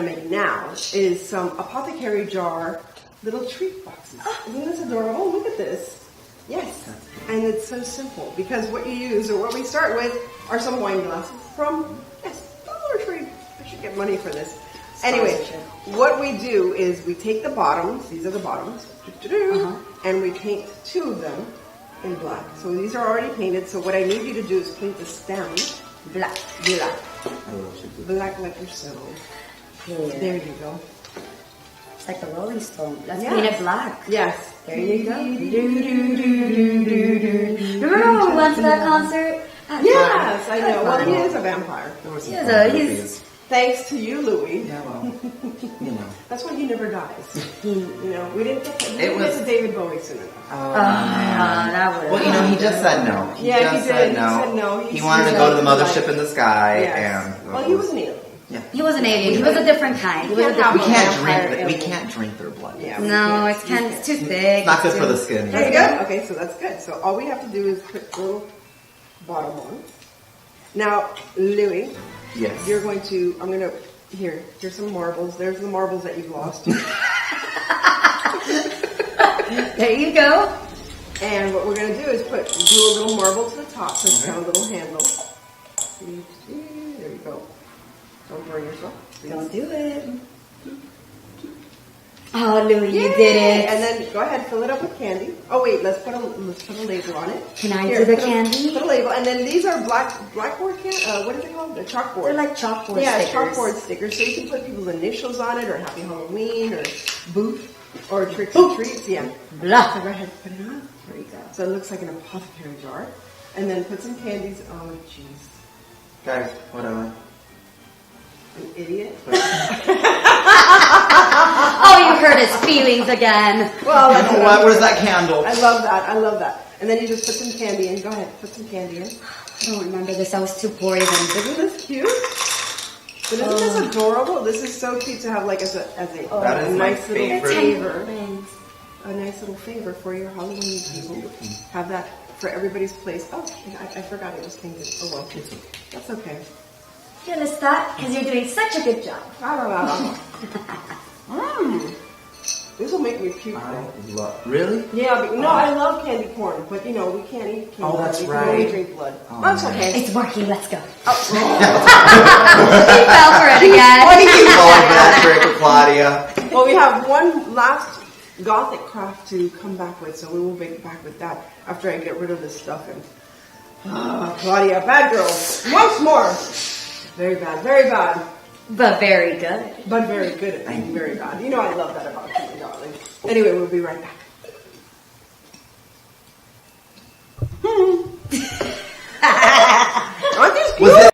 make now is some apothecary jar little treat boxes. Isn't this adorable? Look at this. Yes. And it's so simple because what you use or what we start with are some wine glasses from, Dollar Tree. I should get money for this. Anyway, what we do is we take the bottoms, these are the bottoms, and we paint 2 of them in black. So these are already painted, so what I need you to do is paint the stem black. Black like yourself. Yeah. There you go. It's like the Rolling Stone. Let's paint it black. Yes. There you go. Remember when we went to that concert? Yes, I know. Well, he is a vampire. He's Thanks to you, Louis. Yeah, well, That's why he never dies. We didn't get to David Bowie soon enough. that would. Well, he just said no. He did. He said no. He wanted to go to the mothership in the sky, and well, he was an alien. Yeah. He was an alien. He was a different kind. We can't drink their blood. Yeah, no, it's too thick. It's not good for the skin. There you go. Okay, so that's good. So all we have to do is put the little bottom on. Now, Louis. Yes. You're going to, here's some marbles. There's the marbles that you've lost. There you go. And what we're going to do is glue a little marble to the top so it's got a little handle. There you go. Don't burn yourself. Don't do it. Oh, Louis, you did it. And then go ahead, fill it up with candy. Oh wait, let's put a label on it. Can I do the candy? Put a label, and then these are blackboard candy. What is it called? The chalkboard. They're like chalkboard stickers. Yeah, chalkboard stickers. So you can put people's initials on it, or Happy Halloween, or Booth, or Tricks or Treats. Yeah. Blah. So go ahead, put it on. There you go. So it looks like an apothecary jar, and then put some candies. Oh jeez. Guys, what am I? An idiot. Oh, you hurt his feelings again. Well, where's that candle? I love that. And then you just put some candy in. Go ahead, put some candy in. I don't remember this. I was too poison. Isn't this cute? But isn't this adorable? This is so cute to have like as a nice little favor. A nice little favor for your Halloween people. Have that for everybody's place. Oh, I forgot it was painted. Oh well, that's okay. Yeah, Lestat, because you're doing such a good job. This will make me puke. Really? Yeah, but, I love candy corn, but we can't eat candy corn. Oh, that's we right. can only drink blood. Oh, That's okay. It's working. Let's go. Oh. He fell for it again. Why do you keep falling for that trick, Claudia? Well, we have one last gothic craft to come back with, so we will be back with that after I get rid of this stuff. And Claudia, bad girl. Once more. Very bad, very bad. But very good. But very good at being very bad. I love that about you, my darling. Anyway, we'll be right back. Aren't these cute?